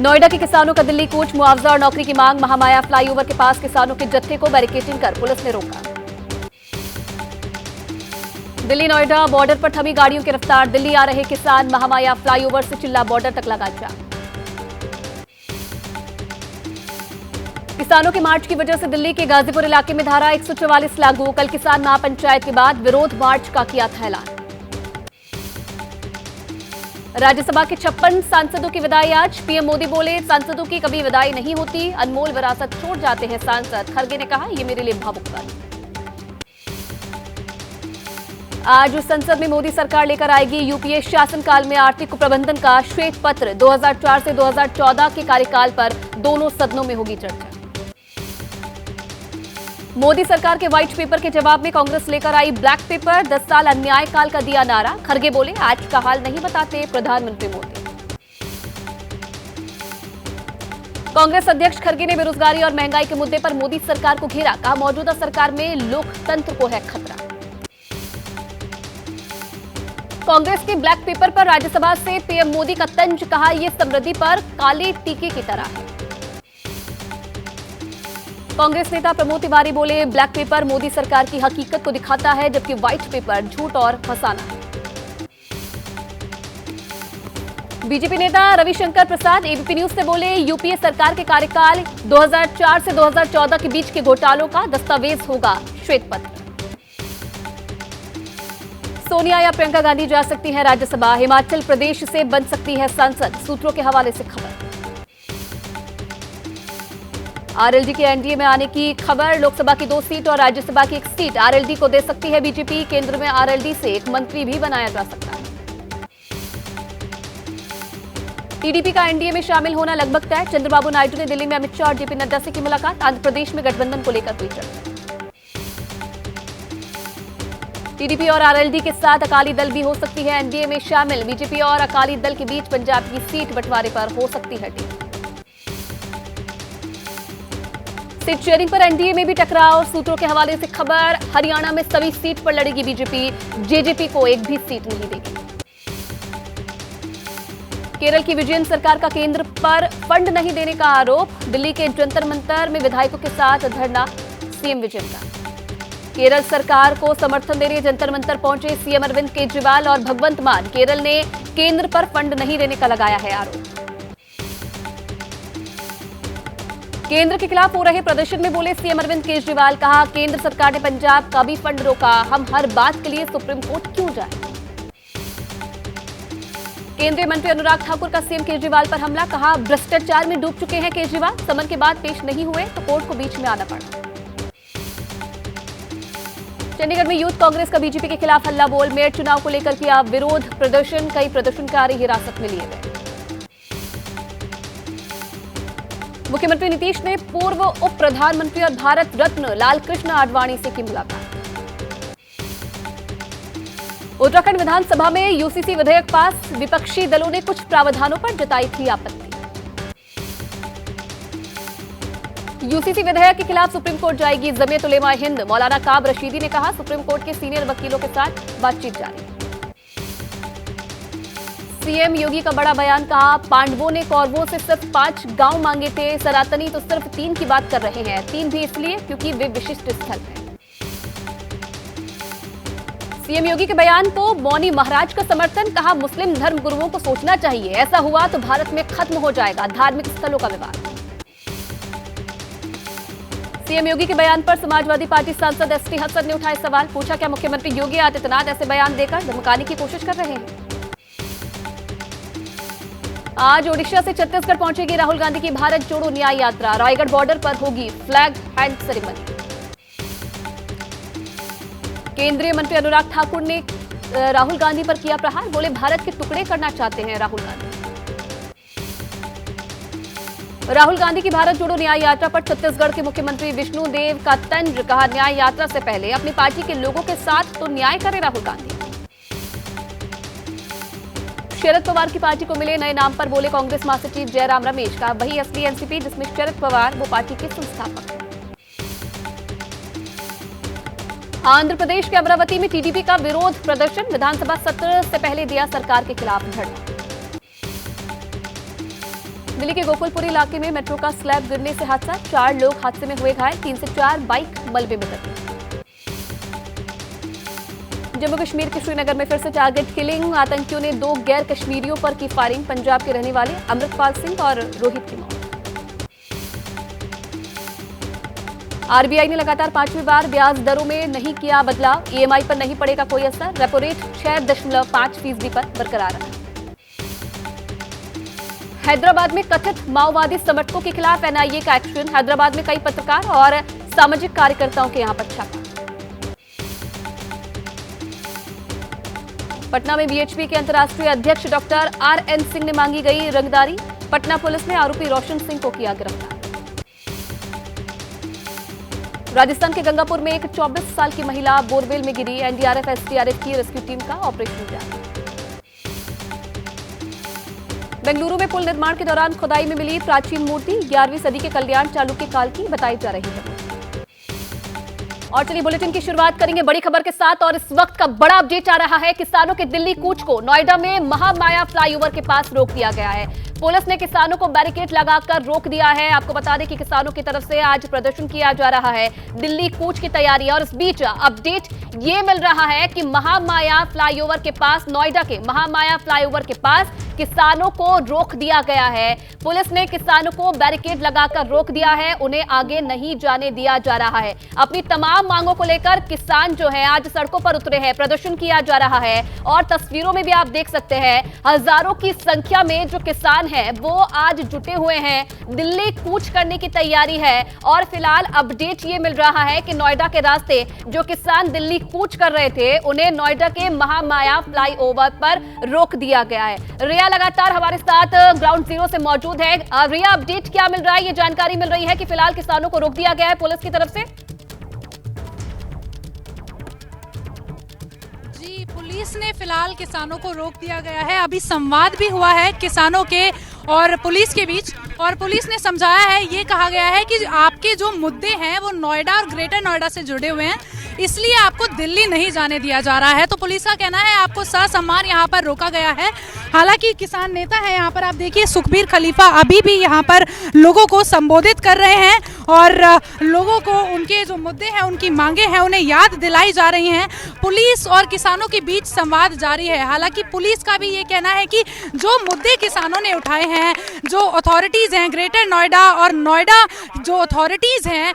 नोएडा के किसानों का दिल्ली कूच, मुआवजा और नौकरी की मांग। महामाया फ्लाईओवर के पास किसानों के जत्थे को बैरिकेडिंग कर पुलिस ने रोका। दिल्ली नोएडा बॉर्डर पर थमी गाड़ियों की रफ्तार। दिल्ली आ रहे किसान, महामाया फ्लाईओवर से चिल्ला बॉर्डर तक लगा जाम। किसानों के मार्च की वजह से दिल्ली के गाजीपुर इलाके में धारा 144 लागू। कल किसान महापंचायत के बाद विरोध मार्च का किया था ऐलान। राज्यसभा के 56 सांसदों की विदाई आज। पीएम मोदी बोले, सांसदों की कभी विदाई नहीं होती, अनमोल विरासत छोड़ जाते हैं सांसद। खरगे ने कहा, ये मेरे लिए भावुक पल। आज संसद में मोदी सरकार लेकर आएगी यूपीए शासनकाल में आर्थिक प्रबंधन का श्वेत पत्र। 2004 से 2014 के कार्यकाल पर दोनों सदनों में होगी चर्चा। मोदी सरकार के व्हाइट पेपर के जवाब में कांग्रेस लेकर आई ब्लैक पेपर। 10 साल अन्याय काल का दिया नारा। खरगे बोले, आज का हाल नहीं बताते प्रधानमंत्री मोदी। कांग्रेस अध्यक्ष खरगे ने बेरोजगारी और महंगाई के मुद्दे पर मोदी सरकार को घेरा। कहा, मौजूदा सरकार में लोकतंत्र को है खतरा। कांग्रेस के ब्लैक पेपर पर राज्यसभा से पीएम मोदी का तंज। कहा, यह समृद्धि पर काले टीके की तरह है। कांग्रेस नेता प्रमोद तिवारी बोले, ब्लैक पेपर मोदी सरकार की हकीकत को दिखाता है, जबकि व्हाइट पेपर झूठ और फसाना है। बीजेपी नेता रविशंकर प्रसाद एबीपी न्यूज से बोले, यूपीए सरकार के कार्यकाल 2004 से 2014 के बीच के घोटालों का दस्तावेज होगा श्वेत पत्र। सोनिया या प्रियंका गांधी जा सकती है राज्यसभा। हिमाचल प्रदेश से बन सकती है सांसद, सूत्रों के हवाले से खबर। आरएलडी के एनडीए में आने की खबर। लोकसभा की 2 सीट और राज्यसभा की 1 सीट आरएलडी को दे सकती है बीजेपी। केंद्र में आरएलडी से एक मंत्री भी बनाया जा सकता है। टीडीपी का एनडीए में शामिल होना लगभग तय। चंद्रबाबू नायडू ने दिल्ली में अमित शाह और जेपी नड्डा से की मुलाकात। आंध्र प्रदेश में गठबंधन को लेकर हुई चर्चा। टीडीपी और आरएलडी के साथ अकाली दल भी हो सकती है एनडीए में शामिल। बीजेपी और अकाली दल के बीच पंजाब की सीट बंटवारे पर हो सकती है डील। सीट शेयरिंग पर एनडीए में भी टकराव। सूत्रों के हवाले से खबर। हरियाणा में सभी सीट पर लड़ेगी बीजेपी। जेजेपी को एक भी सीट नहीं देगी। केरल की विजयन सरकार का केंद्र पर फंड नहीं देने का आरोप। दिल्ली के जंतर मंतर में विधायकों के साथ धरना सीएम विजयन का। केरल सरकार को समर्थन देने जंतर मंतर पहुंचे सीएम अरविंद केजरीवाल और भगवंत मान। केरल ने केंद्र पर फंड नहीं देने का लगाया है आरोप। केंद्र के खिलाफ हो रहे प्रदर्शन में बोले सीएम अरविंद केजरीवाल। कहा, केंद्र सरकार ने पंजाब का भी फंड रोका। हम हर बात के लिए सुप्रीम कोर्ट क्यों जाएं? केंद्रीय मंत्री अनुराग ठाकुर का सीएम केजरीवाल पर हमला। कहा, भ्रष्टाचार में डूब चुके हैं केजरीवाल। समन के बाद पेश नहीं हुए तो कोर्ट को बीच में आना पड़ा। चंडीगढ़ में यूथ कांग्रेस का बीजेपी के खिलाफ हल्ला बोल। मेयर चुनाव को लेकर किया विरोध प्रदर्शन। कई प्रदर्शनकारी हिरासत में लिए गए। मुख्यमंत्री नीतीश ने पूर्व उप प्रधानमंत्री और भारत रत्न लालकृष्ण आडवाणी से की मुलाकात। उत्तराखंड विधानसभा में यूसीसी विधेयक पास। विपक्षी दलों ने कुछ प्रावधानों पर जताई थी आपत्ति। यूसीसी विधेयक के खिलाफ सुप्रीम कोर्ट जाएगी जमीयत उलेमा हिंद। मौलाना काब रशीदी ने कहा, सुप्रीम कोर्ट के सीनियर वकीलों के साथ बातचीत जारी। सीएम योगी का बड़ा बयान। कहा, पांडवों ने कौरवों से सिर्फ 5 गांव मांगे थे, सनातनी तो सिर्फ 3 की बात कर रहे हैं। 3 भी इसलिए क्योंकि वे विशिष्ट स्थल हैं। सीएम योगी के बयान को मौनी महाराज का समर्थन। कहा, मुस्लिम धर्म गुरुओं को सोचना चाहिए, ऐसा हुआ तो भारत में खत्म हो जाएगा धार्मिक स्थलों का विवाद। सीएम योगी के बयान पर समाजवादी पार्टी सांसद एसटी हसन ने उठाए सवाल। पूछा, क्या मुख्यमंत्री योगी आदित्यनाथ ऐसे बयान देकर धमकाने की कोशिश कर रहे हैं? आज ओडिशा से छत्तीसगढ़ पहुंचेगी राहुल गांधी की भारत जोड़ो न्याय यात्रा। रायगढ़ बॉर्डर पर होगी फ्लैग हैंड सेरेमनी। केंद्रीय मंत्री अनुराग ठाकुर ने राहुल गांधी पर किया प्रहार। बोले, भारत के टुकड़े करना चाहते हैं राहुल गांधी। राहुल गांधी की भारत जोड़ो न्याय यात्रा पर छत्तीसगढ़ के मुख्यमंत्री विष्णुदेव का तंज। कहा, न्याय यात्रा से पहले अपनी पार्टी के लोगों के साथ तो न्याय करे राहुल गांधी। शरद पवार की पार्टी को मिले नए नाम पर बोले कांग्रेस महासचिव जयराम रमेश। का वही असली एनसीपी जिसमें शरद पवार वो पार्टी के संस्थापक हैं। आंध्र प्रदेश के अमरावती में टीडीपी का विरोध प्रदर्शन। विधानसभा सत्र से पहले दिया सरकार के खिलाफ धरना। दिल्ली के गोकुलपुरी इलाके में मेट्रो का स्लैब गिरने से हादसा, 4 लोग हादसे में हुए घायल, 3 से 4 बाइक मलबे में दबी। जम्मू कश्मीर के श्रीनगर में फिर से टारगेट किलिंग, आतंकियों ने 2 गैर कश्मीरियों पर की फायरिंग, पंजाब के रहने वाले अमृतपाल सिंह और रोहित की मौत। आरबीआई ने लगातार 5वीं बार ब्याज दरों में नहीं किया बदलाव, ईएमआई पर नहीं पड़ेगा कोई असर, रेपो रेट 6.5% पर बरकरार रहा। हैदराबाद में कथित माओवादी समर्थकों के खिलाफ एनआईए का एक्शन, हैदराबाद में कई पत्रकार और सामाजिक कार्यकर्ताओं के यहां पर छापा। पटना में बीएचपी के अंतर्राष्ट्रीय अध्यक्ष डॉक्टर आरएन सिंह ने मांगी गई रंगदारी, पटना पुलिस ने आरोपी रोशन सिंह को किया गिरफ्तार। राजस्थान के गंगापुर में एक 24 साल की महिला बोरवेल में गिरी, एनडीआरएफ एसडीआरएफ की रेस्क्यू टीम का ऑपरेशन जारी। बेंगलुरु में पुल निर्माण के दौरान खुदाई में मिली प्राचीन मूर्ति, 11वीं सदी के कल्याण चालुक्य काल की बताई जा रही है। और चलिए बुलेटिन की शुरुआत करेंगे बड़ी खबर के साथ, और इस वक्त का बड़ा अपडेट आ रहा है। किसानों के दिल्ली कूच को नोएडा में महामाया फ्लाईओवर के पास रोक दिया गया है। पुलिस ने किसानों को बैरिकेड लगाकर रोक दिया है। आपको बता दें कि किसानों की तरफ से आज प्रदर्शन किया जा रहा है, दिल्ली कूच की तैयारी। और इस बीच अपडेट ये मिल रहा है कि महामाया फ्लाईओवर के पास, नोएडा के महामाया फ्लाईओवर के पास किसानों को रोक दिया गया है। पुलिस ने किसानों को बैरिकेड लगाकर रोक दिया है, उन्हें आगे नहीं जाने दिया जा रहा है। अपनी तमाम मांगों को लेकर किसान जो है आज सड़कों पर उतरे हैं, प्रदर्शन किया जा रहा है। और तस्वीरों में भी आप देख सकते हैं हजारों की संख्या में जो किसान हैं वो आज जुटे हुए हैं, दिल्ली कूच करने की तैयारी है। और फिलहाल अपडेट ये मिल रहा है कि नोएडा के रास्ते जो किसान दिल्ली कूच कर रहे थे उन्हें नोएडा के महामाया फ्लाईओवर पर रोक दिया गया है। रिया लगातार हमारे साथ ग्राउंड जीरो से मौजूद है। रिया, अपडेट क्या मिल रहा है? ये जानकारी मिल रही है कि फिलहाल किसानों को रोक दिया गया है पुलिस की तरफ से। जी, पुलिस ने फिलहाल किसानों को रोक दिया गया है। अभी संवाद भी हुआ है किसानों के और पुलिस के बीच, और पुलिस ने समझाया है, ये कहा गया है कि आपके जो मुद्दे हैं वो नोएडा और ग्रेटर नोएडा से जुड़े हुए हैं, इसलिए आपको दिल्ली नहीं जाने दिया जा रहा है। तो पुलिस का कहना है आपको ससम्मान यहाँ पर रोका गया है। हालांकि किसान नेता है यहाँ पर, आप देखिए सुखबीर खलीफा अभी भी यहाँ पर लोगों को संबोधित कर रहे हैं और लोगों को उनके जो मुद्दे हैं, उनकी मांगे हैं, उन्हें याद दिलाई जा रही हैं। पुलिस और किसानों के बीच संवाद जारी है। हालांकि पुलिस का भी ये कहना है कि जो मुद्दे किसानों ने उठाए हैं, जो अथॉरिटीज़ हैं ग्रेटर नोएडा और नोएडा जो अथॉरिटीज़ हैं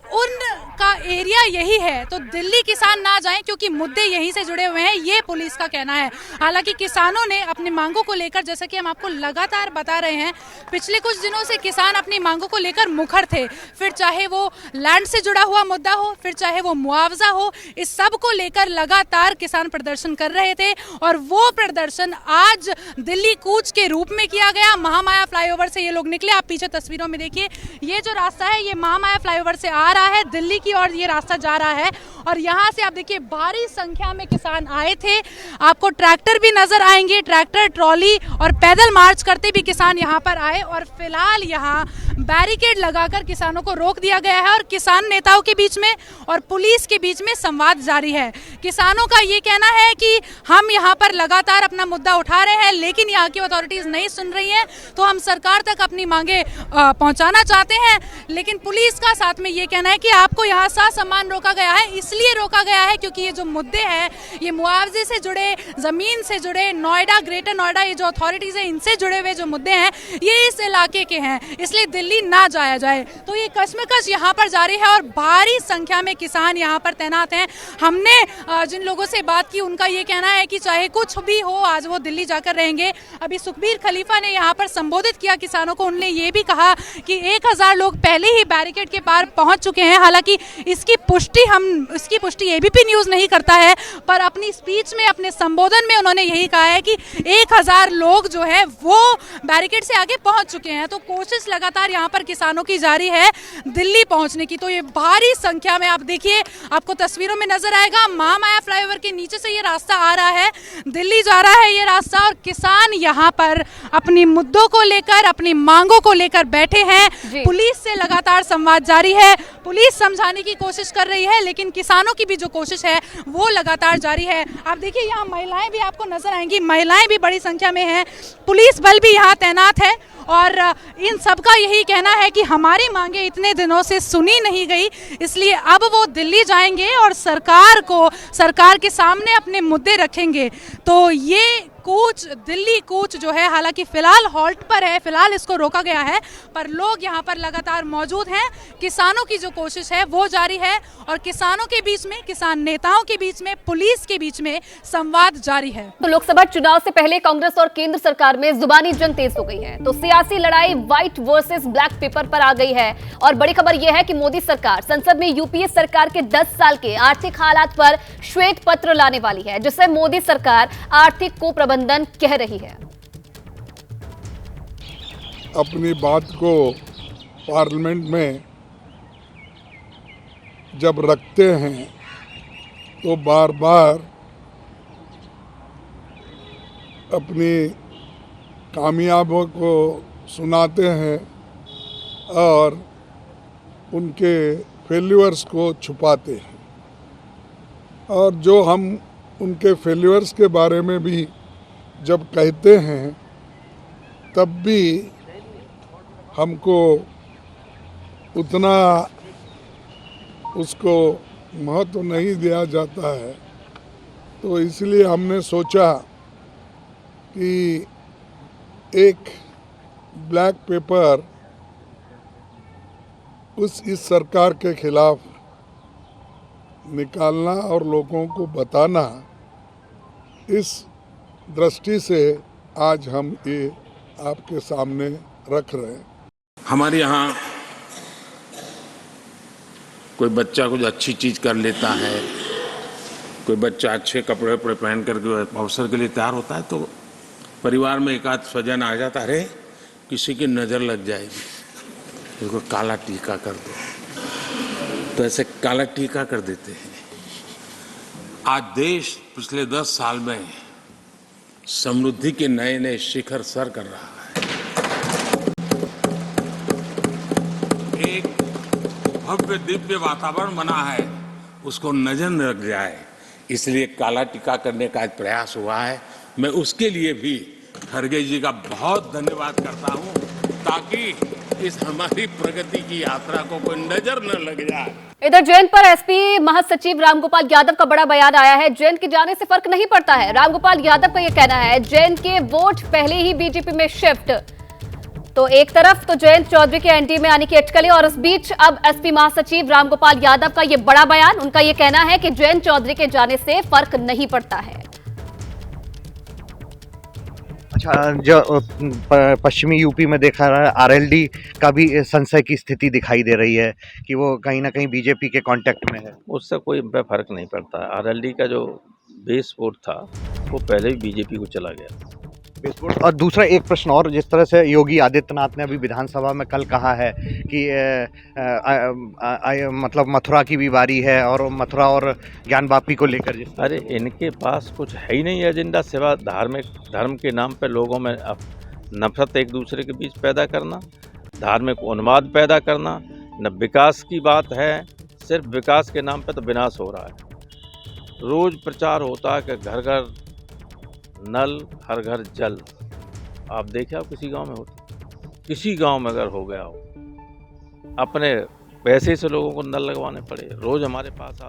उनका एरिया यही है, तो दिल्ली किसान ना जाएं क्योंकि मुद्दे यहीं से जुड़े हुए हैं, ये पुलिस का कहना है। हालांकि किसानों ने अपनी मांगों को लेकर, जैसा कि हम आपको लगातार बता रहे हैं, पिछले कुछ दिनों से किसान अपनी मांगों को लेकर मुखर थे। फिर चाहे वो लैंड से जुड़ा हुआ मुद्दा हो, फिर चाहे वो मुआवजा हो, इस सब को लेकर लगातार किसान प्रदर्शन कर रहे थे। और वो प्रदर्शन आज दिल्ली कूच के रूप में किया गया। महामाया फ्लाईओवर से ये लोग निकले, आप पीछे तस्वीरों में देखिए, ये जो रास्ता है ये महामाया फ्लाईओवर से आ रहा है, दिल्ली की ओर ये रास्ता जा रहा है। और यहाँ से आप देखिए भारी संख्या में किसान आए थे। आपको ट्रैक्टर भी नजर आएंगे, ट्रैक्टर, ट्रॉली और पैदल मार्च करते भी किसान यहाँ पर आए। और फिलहाल यहाँ बैरिकेड लगाकर किसानों को रोक दिया गया है और किसान नेताओं के बीच में और पुलिस के बीच में संवाद जारी है। किसानों का ये कहना है कि हम यहाँ पर लगातार अपना मुद्दा उठा रहे हैं, लेकिन यहाँ की अथॉरिटीज़ नहीं सुन रही हैं, तो हम सरकार तक अपनी मांगे पहुँचाना चाहते हैं। लेकिन पुलिस का साथ में ये कहना है कि आपको यहाँ ससम्मान रोका गया है, इसलिए रोका गया है क्योंकि ये जो मुद्दे हैं, ये मुआवजे से जुड़े, ज़मीन से जुड़े, नोएडा, ग्रेटर नोएडा, ये जो अथॉरिटीज़ हैं इनसे जुड़े हुए जो मुद्दे हैं ये इस इलाके के हैं, इसलिए दिल्ली ना जाया जाए। तो ये कश्मकश यहाँ पर जारी है और भारी संख्या में किसान यहाँ पर तैनात हैं। हमने जिन लोगों से बात की उनका ये कहना है कि चाहे कुछ भी हो आज वो दिल्ली जाकर रहेंगे। अभी सुखबीर खलीफा ने यहाँ पर संबोधित किया किसानों को, उन्होंने ये भी कहा कि 1000 लोग पहले ही बैरिकेड के पार पहुँच चुके हैं। हालांकि इसकी पुष्टि एबीपी न्यूज़ नहीं करता है, पर अपनी स्पीच में, अपने संबोधन में उन्होंने यही कहा है कि 1000 लोग जो है वो बैरिकेड से आगे पहुँच चुके हैं। तो कोशिश लगातार यहाँ पर किसानों की जारी है दिल्ली पहुंचने की। तो ये भारी संख्या में आप देखिए, आपको तस्वीरों में नजर आएगा, महामाया फ्लाईओवर के नीचे से ये रास्ता आ रहा है, दिल्ली जा रहा है ये रास्ता। और किसान यहाँ पर अपनी मुद्दों को लेकर, अपनी मांगों को लेकर बैठे हैं। पुलिस से लगातार संवाद जारी है, पुलिस समझाने की कोशिश कर रही है, लेकिन किसानों की भी जो कोशिश है वो लगातार जारी है। आप देखिए यहाँ महिलाएं भी आपको नजर आएंगी, महिलाएं भी बड़ी संख्या में हैं, पुलिस बल भी यहाँ तैनात है और इन सबका यही कहना है कि हमारी मांगे इतने दिनों से सुनी नहीं गई, इसलिए अब वो दिल्ली जाएंगे और सरकार के सामने अपने मुद्दे रखेंगे। तो ये कूच, दिल्ली कूच जो है, हालांकि फिलहाल हॉल्ट पर है, फिलहाल इसको रोका गया है, पर लोग यहाँ पर लगातार मौजूद हैं। किसानों की जो कोशिश है वो जारी है और किसानों के बीच में, किसान नेताओं के बीच में, पुलिस के बीच में संवाद जारी है। तो लोकसभा चुनाव से पहले कांग्रेस और केंद्र सरकार में जुबानी जंग तेज हो गई है, तो सियासी लड़ाई व्हाइट वर्सेस ब्लैक पेपर पर आ गई है। और बड़ी खबर यह है कि मोदी सरकार संसद में यूपीए सरकार के 10 साल के आर्थिक हालात पर श्वेत पत्र लाने वाली है, जिससे मोदी सरकार आर्थिक कुप्रबंधन कह रही है। अपनी बात को पार्लियामेंट में जब रखते हैं तो बार बार अपनी कामयाबियों को सुनाते हैं और उनके फेल्यूर्स को छुपाते हैं। और जो हम उनके फेल्यूर्स के बारे में भी जब कहते हैं तब भी हमको उतना उसको महत्व नहीं दिया जाता है। तो इसलिए हमने सोचा कि एक ब्लैक पेपर इस सरकार के खिलाफ निकालना और लोगों को बताना, इस दृष्टि से आज हम ये आपके सामने रख रहे हैं। हमारे यहाँ कोई बच्चा कुछ अच्छी चीज़ कर लेता है, कोई बच्चा अच्छे कपड़े वपड़े पहन करके अवसर के लिए तैयार होता है, तो परिवार में एक आध स्वजन आ जाता है, अरे किसी की नज़र लग जाएगी, उसको काला टीका कर दो, तो ऐसे काला टीका कर देते हैं। आज देश पिछले 10 साल में समृद्धि के नए नए शिखर सर कर रहा है। एक भव्य दिव्य वातावरण बना है, उसको नजर न लग जाए, इसलिए काला टीका करने का एक प्रयास हुआ है। मैं उसके लिए भी खड़गे जी का बहुत धन्यवाद करता हूं, ताकि इस हमारी प्रगति की यात्रा को कोई नजर न लग जाए। इधर जयंत पर एसपी महासचिव रामगोपाल यादव का बड़ा बयान आया है। जयंत के जाने से फर्क नहीं पड़ता है, रामगोपाल यादव का यह कहना है। जयंत के वोट पहले ही बीजेपी में शिफ्ट। तो एक तरफ तो जयंत चौधरी के एनडीए में आने की अटकलें, और इस बीच अब एसपी महासचिव रामगोपाल यादव का यह बड़ा बयान। उनका यह कहना है कि जयंत चौधरी के जाने से फर्क नहीं पड़ता है। अच्छा, जो पश्चिमी यूपी में देखा रहा है, आरएलडी का भी संशय की स्थिति दिखाई दे रही है कि वो कहीं ना कहीं बीजेपी के कांटेक्ट में है। उससे कोई फर्क नहीं पड़ता। आरएलडी का जो बेस वोट था वो पहले ही बीजेपी को चला गया। और दूसरा एक प्रश्न और, जिस तरह से योगी आदित्यनाथ ने अभी विधानसभा में कल कहा है कि मतलब मथुरा की भी बारी है और मथुरा और ज्ञानवापी को लेकर, अरे इनके पास कुछ है ही नहीं एजेंडा सिवा धर्म के नाम पे लोगों में नफरत एक दूसरे के बीच पैदा करना, धार्मिक उन्माद पैदा करना। न विकास की बात है, सिर्फ विकास के नाम पे तो विनाश हो रहा है। रोज प्रचार होता है कि घर घर नल, हर घर जल। आप देखे हो किसी गांव में होता? किसी गांव में अगर हो गया हो, अपने पैसे से लोगों को नल लगवाने पड़े। रोज हमारे पास